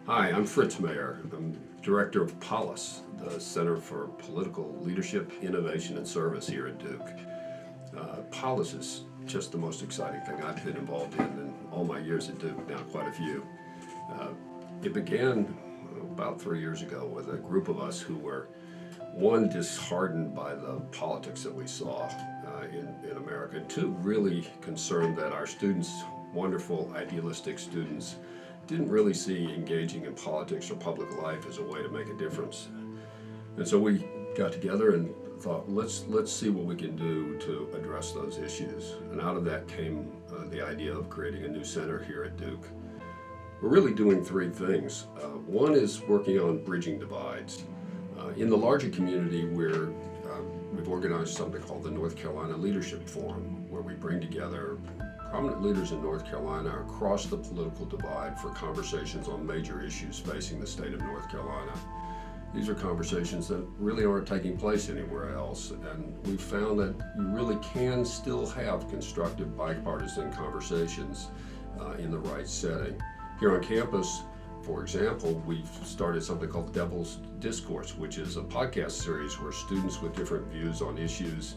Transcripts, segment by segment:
Hi, I'm Fritz Mayer. I'm director of Polis, the Center for Political Leadership, Innovation, and Service here at Duke. Polis is just the most exciting thing I've been involved in all my years at Duke, now quite a few. It began about 3 years ago with a group of us who were, one, disheartened by the politics that we saw in America, and two, really concerned that our students, wonderful, idealistic students, didn't really see engaging in politics or public life as a way to make a difference. And so we got together and thought, let's see what we can do to address those issues. And out of that came the idea of creating a new center here at Duke. We're really doing three things. One is working on bridging divides. In the larger community, we've organized something called the North Carolina Leadership Forum, where we bring together prominent leaders in North Carolina across the political divide for conversations on major issues facing the state of North Carolina. These are conversations that really aren't taking place anywhere else, and we've found that you really can still have constructive bipartisan conversations in the right setting. Here on campus, for example, we've started something called Discourse, which is a podcast series where students with different views on issues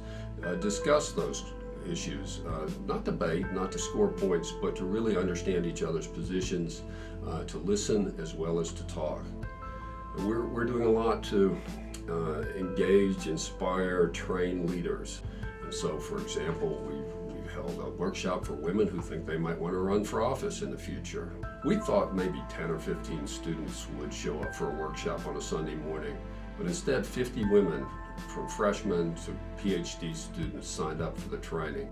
discuss those issues. Not debate, not to score points, but to really understand each other's positions, to listen as well as to talk. We're doing a lot to engage, inspire, train leaders. And so, for example, we've held a workshop for women who think they might want to run for office in the future. We thought maybe 10 or 15 students would show up for a workshop on a Sunday morning, but instead 50 women, from freshmen to PhD students, signed up for the training.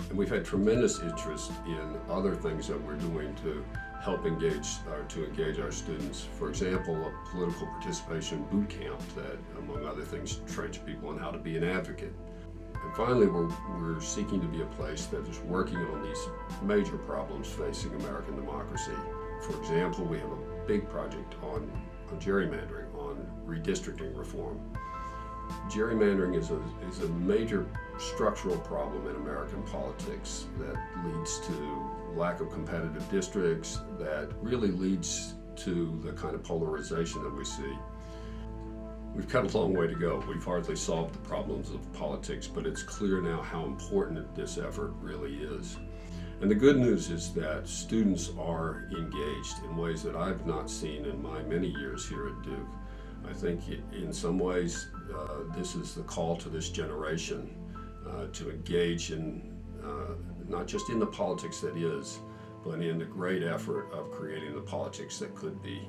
And we've had tremendous interest in other things that we're doing to help engage our students. For example, a political participation boot camp that, among other things, trains people on how to be an advocate. And finally, we're seeking to be a place that is working on these major problems facing American democracy. For example, we have a big project on gerrymandering, on redistricting reform. Gerrymandering is a major structural problem in American politics that leads to lack of competitive districts, that really leads to the kind of polarization that we see. We've got a long way to go. We've hardly solved the problems of politics, but it's clear now how important this effort really is. And the good news is that students are engaged in ways that I've not seen in my many years here at Duke. I think in some ways this is the call to this generation to engage in not just in the politics that is, but in the great effort of creating the politics that could be.